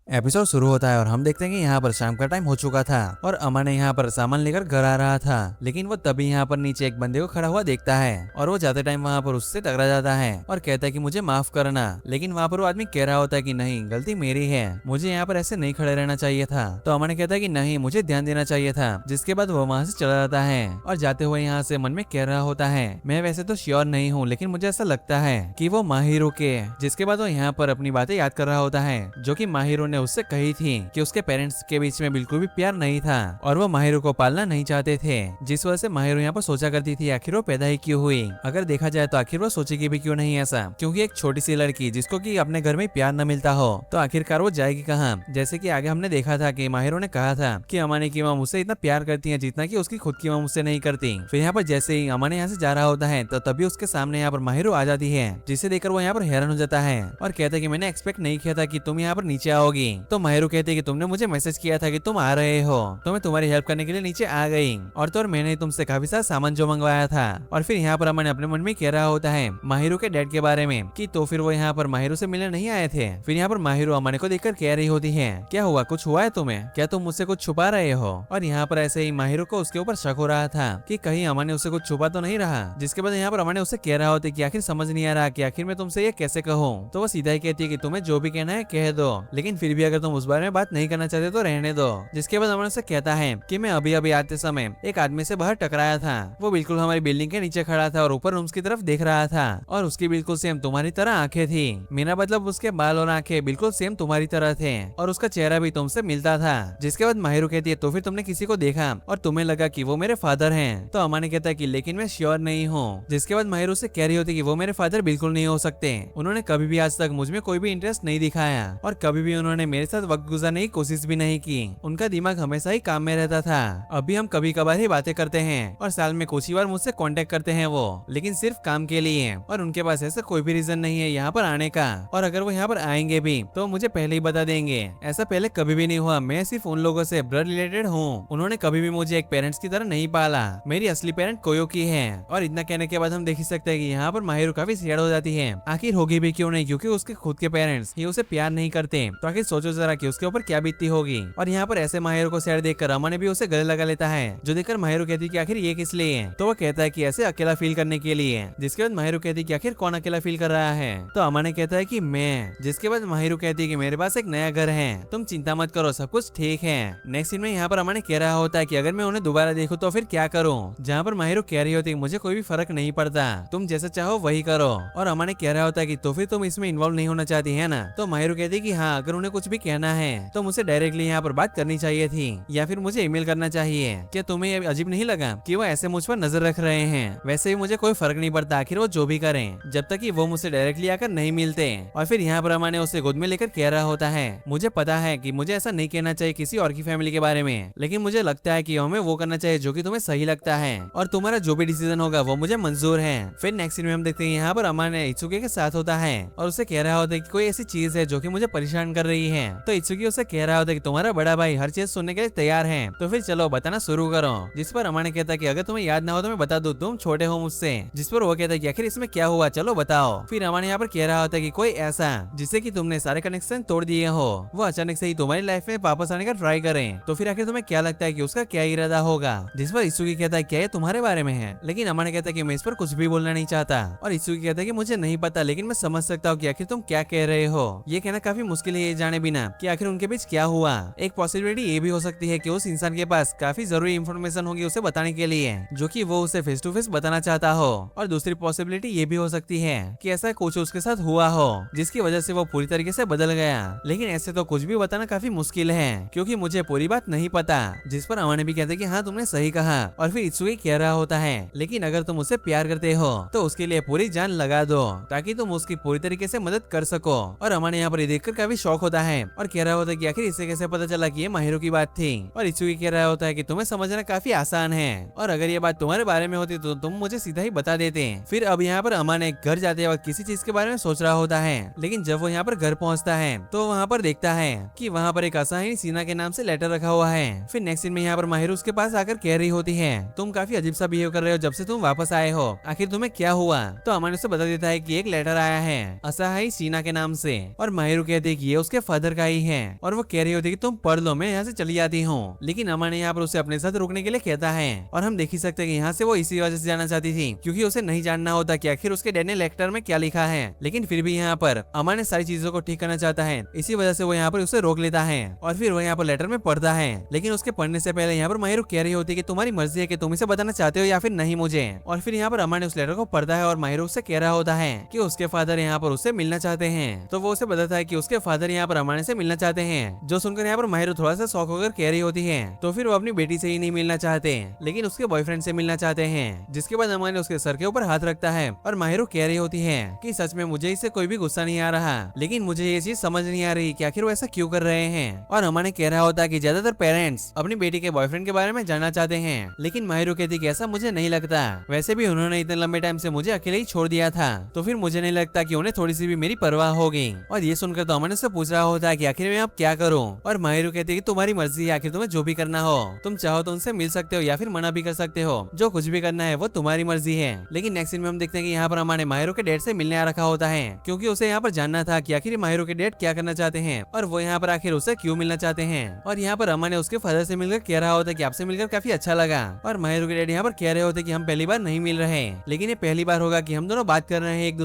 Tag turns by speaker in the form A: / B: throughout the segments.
A: Episode शुरू होता है और हम देखते हैं कि यहाँ पर शाम का टाइम हो चुका था और अमन यहाँ पर सामान लेकर घर आ रहा था। लेकिन वो तभी यहाँ पर नीचे एक बंदे को खड़ा हुआ देखता है और वो जाते टाइम वहाँ पर उससे टकरा जाता है और कहता है कि मुझे माफ करना। लेकिन वहाँ पर वो आदमी कह रहा होता है कि नहीं, गलती मेरी है, मुझे यहाँ पर ऐसे नहीं खड़े रहना चाहिए था। तो अमन कहता है कि नहीं, मुझे ध्यान देना चाहिए था। जिसके बाद वो वहाँ से चला जाता है और जाते हुए यहाँ से मन में कह रहा होता है, मैं वैसे तो श्योर नहीं हूँ, लेकिन मुझे ऐसा लगता है कि वो माहिरो के। जिसके बाद वो यहाँ पर अपनी बातें याद कर रहा होता है जो कि माहिरो ने उससे कही थी कि उसके पेरेंट्स के बीच में बिल्कुल भी प्यार नहीं था और वो माहिरो को पालना नहीं चाहते थे। जिस वजह से माहिरो यहाँ पर सोचा करती थी आखिर वो पैदा ही क्यों हुई। अगर देखा जाए तो आखिर वो सोचेगी भी क्यों नहीं ऐसा, क्योंकि एक छोटी सी लड़की जिसको कि अपने घर में प्यार न मिलता हो तो आखिरकार वो जाएगी कहाँ। जैसे कि आगे हमने देखा था कि माहिरो ने कहा था कि अमाने की माँ मुझसे इतना प्यार करती है जितना कि उसकी खुद की माँ मुझसे नहीं करती। फिर यहाँ पर जैसे ही अमाने यहाँ से जा रहा होता है तो तभी उसके सामने यहाँ पर माहिरो आ जाती है, जिसे देखकर वो यहाँ पर हैरान हो जाता है और कहता है कि मैंने एक्सपेक्ट नहीं किया था कि तुम यहाँ पर नीचे आओगी। तो माहिरो कहते कि तुमने मुझे मैसेज किया था कि तुम आ रहे हो, तो मैं तुम्हारी हेल्प करने के लिए नीचे आ गई और तो और मैंने तुमसे काफी सारा सामान जो मंगवाया था। और फिर यहाँ पर अमन अपने मन में कह रहा होता है माहिरो के डैड के बारे में कि तो फिर वो यहाँ पर माहिरो से मिलने नहीं आए थे। फिर यहाँ पर माहिरो अमन को देखकर कह रही होती है, क्या हुआ, कुछ हुआ है तुम्हें, क्या तुम मुझसे कुछ छुपा रहे हो। और यहाँ पर ऐसे ही माहिरो को उसके ऊपर शक हो रहा था कि कहीं अमन ने उससे कुछ छुपा तो नहीं रहा। जिसके बाद यहाँ पर अमन ने उससे कह रहा होता है कि आखिर समझ नहीं आ रहा कि आखिर मैं तुमसे ये कैसे कहूँ। तो वो सीधा ही कहती है कि तुम्हें जो भी कहना है कह दो, लेकिन फिर भी अगर तुम उस बारे में बात नहीं करना चाहते तो रहने दो। जिसके बाद अमन से कहता है कि मैं अभी अभी आते समय एक आदमी से बाहर टकराया था, वो बिल्कुल हमारी बिल्डिंग के नीचे खड़ा था और ऊपर रूम्स की तरफ देख रहा था और उसकी बिल्कुल सेम तुम्हारी तरह आंखें थी। मेरा मतलब उसके बाल और आंखें बिल्कुल सेम तुम्हारी तरह थे और उसका चेहरा भी तुमसे मिलता था। जिसके बाद माहिरो कहती है तो फिर तुमने किसी को देखा और तुम्हें लगा कि वो मेरे फादर हैं। तो अमन कहता है कि लेकिन मैं श्योर नहीं हूँ। जिसके बाद माहिरो से कह रही होती कि वो मेरे फादर बिल्कुल नहीं हो सकते, उन्होंने कभी भी आज तक मुझ में कोई भी इंटरेस्ट नहीं दिखाया और कभी भी उन्होंने मेरे साथ वक्त गुजारने की कोशिश भी नहीं की। उनका दिमाग हमेशा ही काम में रहता था। अभी हम कभी कभार ही बातें करते हैं और साल में कुछ ही बार मुझसे कांटेक्ट करते हैं वो, लेकिन सिर्फ काम के लिए और उनके पास ऐसा कोई भी रीजन नहीं है यहाँ पर आने का। और अगर वो यहाँ पर आएंगे भी तो मुझे पहले ही बता देंगे, ऐसा पहले कभी भी नहीं हुआ। मैं सिर्फ उन लोगों से ब्लड रिलेटेड हूँ, उन्होंने कभी भी मुझे एक पेरेंट्स की तरह नहीं पाला, मेरी असली पेरेंट कोयोकी है। और इतना कहने के बाद हम देख ही सकते हैं कि यहाँ पर माहिरो काफी सैड हो जाती है। आखिर होगी भी क्यों नहीं, क्योंकि उसके खुद के पेरेंट्स ही उसे प्यार नहीं करते। तो आखिर सोचो जरा कि उसके ऊपर क्या बीतती होगी। और यहाँ पर ऐसे माहिरो को सैड देखकर अमन भी उसे गले लगा लेता है, जो देखकर माहिरो कहती है कि आखिर ये किस लिए। तो वो कहता है कि ऐसे अकेला फील करने के लिए। जिसके बाद माहिरो कहती है कि आखिर कौन अकेला फील कर रहा है। तो अमन कहता है कि मैं। जिसके बाद माहिरो कहती है कि मेरे पास एक नया घर है, तुम चिंता मत करो, सब कुछ ठीक है। नेक्स्ट सीन में यहाँ पर अमन कह रहा होता है कि अगर मैं उन्हें दोबारा देखूं तो फिर क्या करूं। जहाँ पर माहिरो कह रही होती है मुझे कोई भी फर्क नहीं पड़ता, तुम जैसा चाहो वही करो। और अमन कह रहा होता है कि तो फिर तुम इसमें इन्वॉल्व नहीं होना चाहती है ना। तो माहिरो कहती है कि हाँ, अगर उन्हें कुछ भी कहना है तो मुझे डायरेक्टली यहाँ पर बात करनी चाहिए थी या फिर मुझे ईमेल करना चाहिए। क्या तुम्हें ये अजीब नहीं लगा कि वो ऐसे मुझ पर नजर रख रहे हैं। वैसे भी मुझे कोई फर्क नहीं पड़ता, आखिर वो जो भी करें, जब तक कि वो मुझसे डायरेक्टली आकर नहीं मिलते। और फिर यहाँ पर अमन उसे गोद में लेकर कह रहा होता है मुझे पता है कि मुझे ऐसा नहीं कहना चाहिए किसी और की फैमिली के बारे में, लेकिन मुझे लगता है कि हमें वो करना चाहिए जो कि तुम्हें सही लगता है और तुम्हारा जो भी डिसीजन होगा वो मुझे मंजूर है। फिर नेक्स्ट सीन में हम देखते हैं यहाँ पर अमन इत्सुकी के साथ होता है और उसे कह रहा होता है कि कोई ऐसी चीज है जो कि मुझे परेशान कर रही है। तो इत्सुकी उसे कह रहा होता है कि तुम्हारा बड़ा भाई हर चीज सुनने के लिए तैयार है, तो फिर चलो बताना शुरू करो। जिस पर अमन कहता है कि अगर तुम्हें याद ना हो तो मैं बता दूं, तुम छोटे हो मुझसे। जिस पर वो कहता है कि आखिर इसमें क्या हुआ, चलो बताओ। फिर अमन यहाँ पर कह रहा होता है कि कोई ऐसा जिससे कि तुमने सारे कनेक्शन तोड़ दिए हो, वो अचानक से ही तुम्हारी लाइफ में वापस आने का ट्राई करें, तो फिर आखिर तुम्हें क्या लगता है कि उसका क्या इरादा होगा। जिस पर इत्सुकी कहता है क्या ये तुम्हारे बारे में है, लेकिन अमन कहता है कि मैं इस पर कुछ भी बोलना नहीं चाहता। और इत्सुकी कहता है कि मुझे नहीं पता, लेकिन मैं समझ सकता हूँ कि आखिर तुम क्या कह रहे हो। ये कहना काफी मुश्किल है ये जाने बिना कि आखिर उनके बीच क्या हुआ। एक पॉसिबिलिटी ये भी हो सकती है कि उस इंसान के पास काफी जरूरी इंफॉर्मेशन होगी उसे बताने के लिए, जो कि वो उसे फेस टू फेस बताना चाहता हो। और दूसरी पॉसिबिलिटी ये भी हो सकती है कि ऐसा कुछ उसके साथ हुआ हो जिसकी वजह से वो पूरी तरीके से बदल गया। लेकिन ऐसे तो कुछ भी बताना काफी मुश्किल है क्योंकि मुझे पूरी बात नहीं पता। जिस पर अमन भी कहते कि हाँ तुमने सही कहा। और फिर इत्सुकी कह रहा होता है लेकिन अगर तुम उससे प्यार करते हो तो उसके लिए पूरी जान लगा दो ताकि तुम उसकी पूरी तरीके से मदद कर सको। और अमन यहाँ पर देखकर काफी शौक होता है और कह रहा होता है कि आखिर इसे कैसे पता चला कि ये माहिरो की बात थी। और इत्सुकी कह रहा होता है कि तुम्हें समझना काफी आसान है और अगर ये बात तुम्हारे बारे में होती तो तुम मुझे सीधा ही बता देते। फिर अब यहाँ पर अमन एक घर जाते वक्त किसी चीज के बारे में सोच रहा होता है, लेकिन जब वो यहाँ पर घर पहुँचता है तो वहाँ पर देखता है कि वहाँ पर एक असाही सीना के नाम से लेटर रखा हुआ है। फिर नेक्स्ट सीन में यहाँ पर माहिरो उसके पास आकर कह रही होती है तुम काफी अजीब सा बिहेव कर रहे हो जब से तुम वापस आए हो, आखिर तुम्हें क्या हुआ। तो अमन उसे बता देता है कि एक लेटर आया है असाही सीना के नाम से और माहिरो कहती है कि ये उसके फादर का ही है और वो कह रही होती है कि तुम पढ़ लो, मैं यहाँ से चली जाती हूँ। लेकिन अमन यहाँ पर उसे अपने साथ रुकने के लिए कहता है और हम देख ही सकते हैं कि यहाँ से वो इसी वजह से जाना चाहती थी क्योंकि उसे नहीं जानना होता कि आखिर उसके डैड ने लेटर में क्या लिखा है। लेकिन फिर भी यहाँ पर अमन ने सारी चीजों को ठीक करना चाहता है, इसी वजह से वो यहाँ पर उसे रोक लेता है और फिर वो यहाँ पर लेटर में पढ़ता है। लेकिन उसके पढ़ने से पहले यहाँ पर माहिर कह रही होती है कि तुम्हारी मर्जी है कि तुम इसे बताना चाहते हो या फिर नहीं मुझे। और फिर यहाँ पर अमन ने उस लेटर को पढ़ता है और माहिर उससे कह रहा होता है कि उसके फादर यहाँ पर उससे मिलना चाहते हैं। तो वो उसे बताता है कि उसके फादर यहाँ पर अमन से मिलना चाहते हैं, जो सुनकर यहाँ पर माहिर थोड़ा सा शॉक होकर कह रही होती है। तो फिर वो अपनी बेटी से ही नहीं मिलना चाहते लेकिन उसके बॉयफ्रेंड से मिलना चाहते हैं। जिसके बाद अमन ने उसके सर के ऊपर हाथ रखता है और माहिर कह रही होती है कि सच में मुझे इससे कोई भी गुस्सा नहीं आ रहा, लेकिन मुझे ये चीज समझ नहीं आ रही कि आखिर वो ऐसा क्यों कर रहे हैं। और अमन ने कह रहा होता है कि ज्यादातर पेरेंट्स अपनी बेटी के बॉयफ्रेंड के बारे में जानना चाहते हैं, लेकिन माहिर कहती कि ऐसा मुझे नहीं लगता, वैसे भी उन्होंने इतने लंबे टाइम से मुझे अकेले ही छोड़ दिया था, तो फिर मुझे नहीं लगता कि उन्हें थोड़ी सी भी मेरी परवाह होगी। और ये सुनकर तो अमन से पूछ रहा होता है कि आखिर मैं अब क्या करूं। और माहिर कहती है कि तुम्हारी मर्जी है, आखिर तुम्हें जो भी करना हो, तुम चाहो तो उनसे मिल सकते हो या फिर मना भी कर सकते हो, जो कुछ भी करना है वो तुम्हारी मर्जी है। लेकिन नेक्स्ट सीन में हम देखते हैं कि यहाँ पर अमन ने माहिर के डैड से मिलने आ रखा होता है क्योंकि उसे यहाँ पर जानना था कि आखिर माहिर के डैड क्या करना चाहते हैं और वो यहाँ पर आखिर उससे क्यों मिलना चाहते हैं। और यहाँ पर अमन ने उसके फादर से मिलकर कह रहा होता है कि आपसे मिलकर काफी अच्छा लगा। और माहिर के डैड यहाँ पर कह रहे होते कि हम पहली बार नहीं मिल रहे, लेकिन ये पहली बार होगा कि हम दोनों बात कर रहे हैं एक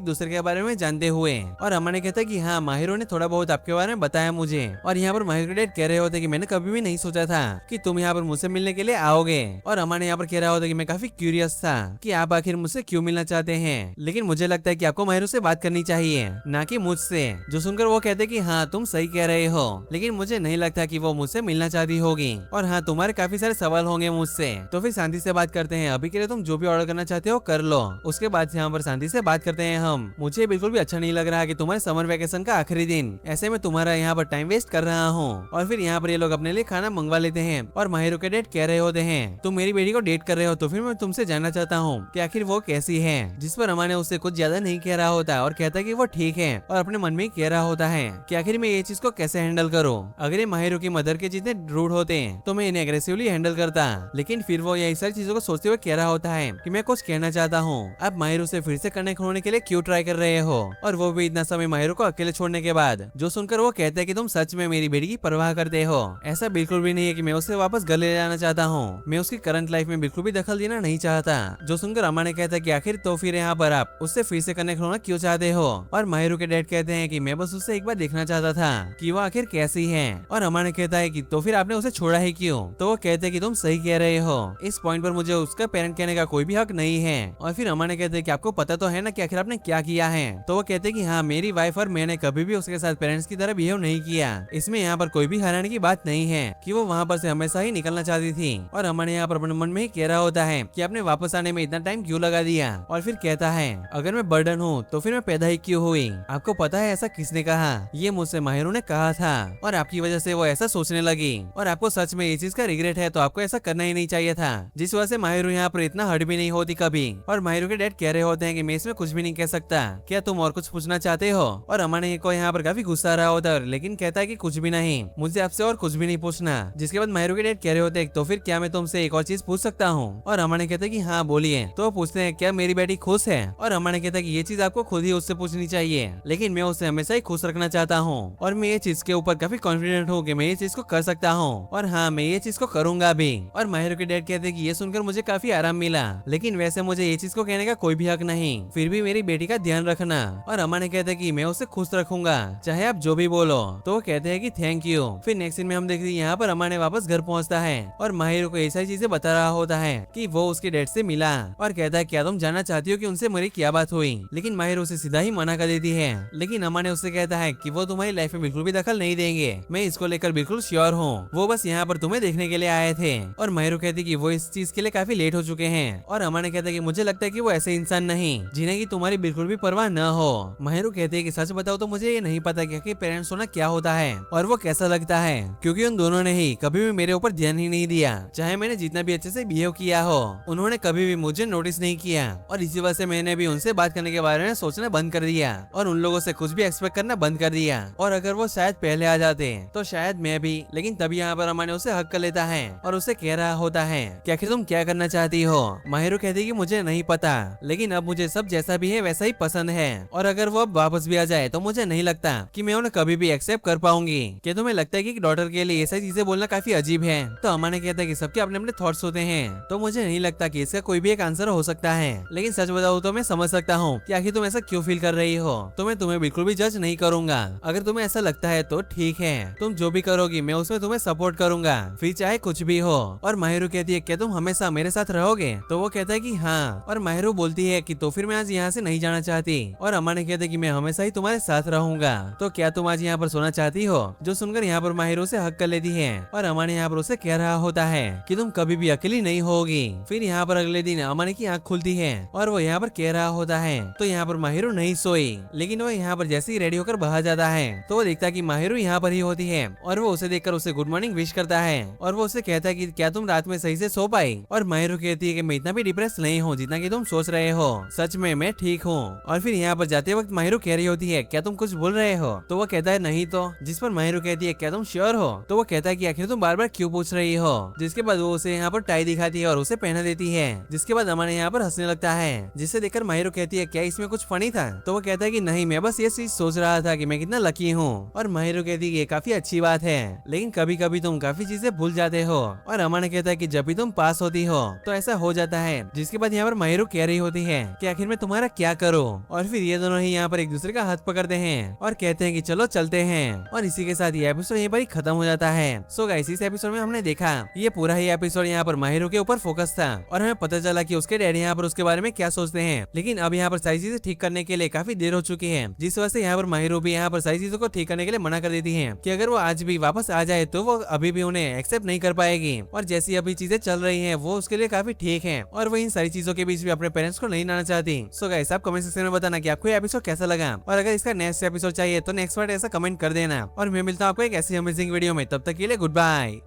A: दूसरे के बारे में जानते हुए। और अमन ने कहता है कि हाँ, माहिर ने थोड़ा बहुत आपके बारे में बताया मुझे। और यहाँ पर माहिर के डैड कह रहे होते कि मैंने कभी भी नहीं सोचा था कि तुम यहाँ पर मुझसे मिलने के लिए आओगे। और अमन यहाँ पर कह रहा होता कि मैं काफी क्यूरियस था कि आप आखिर मुझसे क्यों मिलना चाहते हैं, लेकिन मुझे लगता है कि आपको माहिर से बात करनी चाहिए, ना कि मुझसे। जो सुनकर वो कहते कि हाँ, तुम सही कह रहे हो, लेकिन मुझे नहीं लगता कि वो मुझसे मिलना चाहती होगी। और हाँ, तुम्हारे काफी सारे सवाल होंगे मुझसे, तो फिर शांति से बात करते हैं। अभी के लिए तुम जो भी ऑर्डर करना चाहते हो कर लो, उसके बाद यहाँ पर शांति से बात करते हैं हम। मुझे बिल्कुल भी अच्छा नहीं लग रहा कि तुम्हारे समर वेकेशन का आखिरी दिन ऐसे में तुम्हारा यहाँ पर टाइम वेस्ट कर रहा हूँ। और फिर यहाँ पर ये लोग अपने लिए खाना मंगवा लेते हैं और माहिर के डेट कह रहे होते हैं तुम मेरी बेटी को डेट कर रहे हो, तो फिर मैं तुमसे जानना चाहता हूँ कि आखिर वो कैसी है। जिस पर अमा ने उससे कुछ ज्यादा नहीं कह रहा होता और कहता है कि वो ठीक है, और अपने मन में कह रहा होता है कि आखिर मैं ये चीज को कैसे हैंडल करूँ। अगर ये माहिर की मदर के जितने रूड होते तो मैं इन्हें एग्रेसिवली हैंडल करता, लेकिन फिर वो यही सारी चीजों को सोचते हुए कह रहा होता है कि मैं कुछ कहना चाहता हूँ। अब माहिर से फिर से कनेक्ट होने के लिए क्यों ट्राई कर रहे हो, और वो भी इतना समय माहिर को अकेले छोड़ने के बाद। जो सुनकर वो कहते हैं कि तुम सच में मेरी बेटी की परवाह करते हो। ऐसा बिल्कुल भी नहीं है कि मैं उसे वापस घर ले जाना चाहता हूँ, मैं उसकी करंट लाइफ में बिल्कुल भी दखल देना नहीं चाहता। जो सुनकर अम्मा ने कहता है कि आखिर तो फिर यहाँ पर आप उससे फिर से कनेक्ट होना क्यों चाहते हो। और माहिर के डैड कहते हैं कि मैं बस उससे एक बार देखना चाहता था कि वो आखिर कैसी है। और अम्मा ने कहता है कि तो फिर आपने उसे छोड़ा ही क्यों। तो वो कहते हैं कि तुम सही कह रहे हो, इस पॉइंट पर मुझे उसका पेरेंट कहने का कोई भी हक नहीं है। और फिर अम्मा ने कहते हैं कि आपको पता तो है ना कि आखिर आपने क्या किया है। तो वो कहते हैं कि हाँ, मेरी वाइफ और मैंने कभी भी उसके साथ पेरेंट्स की तरह बिहेव नहीं किया। इसमें यहाँ पर कोई भी हैरानी की बात नहीं है कि वो वहाँ पर से हमेशा ही निकलना चाहती थी। और अम्मा ने यहाँ पर अपने मन में ही कह रहा होता है कि आपने वापस आने में इतना टाइम क्यों लगा दिया। और फिर कहता है अगर मैं बर्डन हूँ तो फिर मैं पैदा ही क्यों हुई। आपको पता है ऐसा किसने कहा? ये मुझसे माहिर ने कहा था, और आपकी वजह से वो ऐसा सोचने लगी। और आपको सच में ये चीज का रिग्रेट है तो आपको ऐसा करना ही नहीं चाहिए था, जिस वजह से माहिर यहाँ पर इतना हर्ट भी नहीं होती कभी। और माहिर के डैड कह रहे होते हैं कि मैं इसमें कुछ भी नहीं कह सकता, क्या तुम और कुछ पूछना चाहते हो। और अम्मा ने को यहाँ पर काफी गुस्सा आ रहा होता है, लेकिन कहता है कि कुछ भी नहीं, मुझे आपसे और कुछ भी नहीं पूछना। जिसके बाद माहिर के डैड कह रहे होते हैं तो फिर क्या मैं तुमसे एक और चीज पूछ सकता हूँ। और अम्मा ने कहता है कि हाँ बोलिए। तो पूछते हैं क्या मेरी बेटी खुश है। और अम्मा ने कहता है कि ये चीज आपको खुद ही उससे पूछनी चाहिए, लेकिन मैं उसे हमेशा ही खुश रखना चाहता हूँ, और मैं ये चीज के ऊपर काफी कॉन्फिडेंट हूँ कि मैं ये चीज को कर सकता हूँ, और हाँ, मैं ये चीज को करूंगा भी। और माहिर के डैड कहते हैं कि ये सुनकर मुझे काफी आराम मिला, लेकिन वैसे मुझे ये चीज को कहने का कोई भी हक नहीं, फिर भी मेरी बेटी का ध्यान रखना। और अम्मा ने कहते हैं कि मैं उसे खुश रखूंगा चाहे आप जो भी बोलो। तो वो कहते हैं कि थैंक यू। फिर नेक्स्ट सीन में हम देखते हैं यहाँ पर अम्मा ने वापस घर पहुंचता है और माहिर को ऐसा चीजें बता रहा होता है कि वो उसके डैड से मिला, और कहता है क्या तुम जानना चाहती हो कि उनसे मेरी क्या बात हुई। लेकिन माहिर उसे सीधा ही मना कर देती है, लेकिन अम्मा ने उससे कहता है कि वो तुम्हारी लाइफ में बिल्कुल भी दखल नहीं देंगे, मैं इसको लेकर बिल्कुल श्योर हूँ, वो बस यहाँ पर तुम्हें देखने के लिए आए थे। और माहिर कहती कि वो इस चीज के लिए काफी लेट हो चुके हैं। और अम्मा ने कहता है कि मुझे लगता है कि वो ऐसे इंसान नहीं जिन्हें की तुम्हारी बिल्कुल भी परवाह न हो। माहिर कहते हैं कि सच बताओ तो मुझे ये नहीं पता कि पेरेंट्स होना क्या होता है और वो कैसा लगता है, क्योंकि उन दोनों ने ही कभी भी मेरे ऊपर ध्यान ही नहीं दिया, चाहे मैंने जितना भी अच्छे से बिहेव किया हो, उन्होंने कभी भी मुझे नोटिस नहीं किया। और इसी वजह से मैंने भी उनसे बात करने के बारे में सोचना बंद कर दिया और उन लोगों से कुछ भी एक्सपेक्ट करना बंद कर दिया। और अगर वो शायद पहले आ जाते तो शायद मैं भी, लेकिन तभी यहाँ पर अम्मा ने उसे हक कर लेता है और उसे कह रहा होता है कि आखिर तुम क्या करना चाहती हो। माहिर कहती कि मुझे नहीं पता, लेकिन अब मुझे सब जैसा भी है वैसा ही पसंद है, और अगर वो अब वापस भी आ जाए तो मुझे नहीं लगता कि मैं उन्हें कभी भी एक्सेप्ट कर पाऊंगी। क्या तुम्हें लगता है कि डॉटर के लिए ऐसी चीजें बोलना काफी अजीब है? तो अमाने कहता है कि सबके अपने अपने थॉट्स होते हैं, तो मुझे नहीं लगता कि इसका कोई भी एक आंसर हो सकता है। लेकिन सच बताऊं तो मैं समझ सकता हूँ कि आखिर तुम ऐसा क्यों फील कर रही हो। तो मैं तुम्हें बिल्कुल भी जज नहीं करूंगा। अगर तुम्हें ऐसा लगता है तो ठीक है, तुम जो भी करोगी मैं उसमें तुम्हें सपोर्ट करूंगा, फिर चाहे कुछ भी हो। और माहिरू कहती है क्या तुम हमेशा मेरे साथ रहोगे? तो वो कहता है कि हाँ। और माहिरू बोलती है कि तो फिर मैं आज यहाँ से नहीं जाना चाहती। और अमाने कहते हैं कि मैं हमेशा ही तुम्हारे साथ रहूंगा, तो क्या तुम आज यहाँ पर सोना चाहती हो? जो सुनकर यहाँ पर माहिरू से हक कर लेती है और अमाने यहाँ पर उसे कह रहा होता है कि तुम कभी भी अकेली नहीं होगी। फिर यहाँ पर अगले दिन अमाने की आंख खुलती है और वो यहाँ पर कह रहा होता है तो यहाँ पर माहिरू नहीं सोई, लेकिन वो यहाँ पर जैसे ही रेडी होकर बाहर जाता है तो वो देखता है कि माहिरू यहाँ पर ही होती है और वो उसे देखकर उसे गुड मॉर्निंग विश करता है और वो उसे कहता है कि क्या तुम रात में सही से सो पाई? और माहिरू कहती है कि मैं इतना भी डिप्रेस नहीं हूँ जितना कि तुम सोच रहे हो, सच में मैं ठीक हूँ। और फिर यहाँ पर जाते वक्त माहिरू कह रही होती है क्या तुम कुछ बोल रहे हो? तो वो कहता है नहीं तो। जिस पर माहिरू कहती है क्या तुम श्योर हो? तो वो कहता है कि आखिर तुम बार बार क्यों पूछ रही हो? जिसके बाद वो उसे यहाँ पर टाई दिखाती है और उसे पहना देती है, जिसके बाद अमाने यहाँ पर हंसने लगता है, जिसे देखकर माहिरू कहती है क्या इसमें कुछ फनी था? तो वो कहता है कि नहीं, मैं बस ये चीज सोच रहा था कि मैं कितना लकी हूँ। और माहिरू कहती है ये काफी अच्छी बात है, लेकिन कभी कभी तुम काफी चीजें भूल जाते हो। और अमाने कहता है कि जब भी तुम पास होती हो तो ऐसा हो जाता है। जिसके बाद यहाँ पर माहिरू कह रही होती है कि आखिर मैं तुम्हारा क्या करूँ? और फिर ये दोनों ही यहाँ पर एक दूसरे का हाथ पकड़ते हैं और कहते हैं कि चलो चलते हैं। और इसी के साथ ये एपिसोड यहीं पर ही खत्म हो जाता है। सो गाइस, इस एपिसोड में हमने देखा ये पूरा ही एपिसोड यहाँ पर माहिरू के ऊपर फोकस था और हमें पता चला कि उसके डैडी यहाँ पर उसके बारे में क्या सोचते हैं। लेकिन अब यहाँ पर सारी चीजें ठीक करने के लिए काफी देर हो चुकी है, जिस वजह से यहाँ पर माहिरू भी यहाँ पर सारी चीजों को ठीक करने के लिए मना कर देती है कि अगर वो आज भी वापस आ जाए तो वो अभी भी उन्हें एक्सेप्ट नहीं कर पाएगी। और जैसी अभी चीजें चल रही हैं वो उसके लिए काफी ठीक है और वो इन सारी चीजों के बीच भी अपने पेरेंट्स को नहीं लाना चाहती। सो गाइस, आप कमेंट सेक्शन में बताना कि आपको ये एपिसोड कैसा लगा और अगर इसका नेक्स्ट एपिसोड चाहिए तो नेक्स्ट पार्ट ऐसा कमेंट कर देना। और मैं मिलता हूँ आपको एक ऐसी अमेजिंग वीडियो में, तब तक के लिए गुड बाय।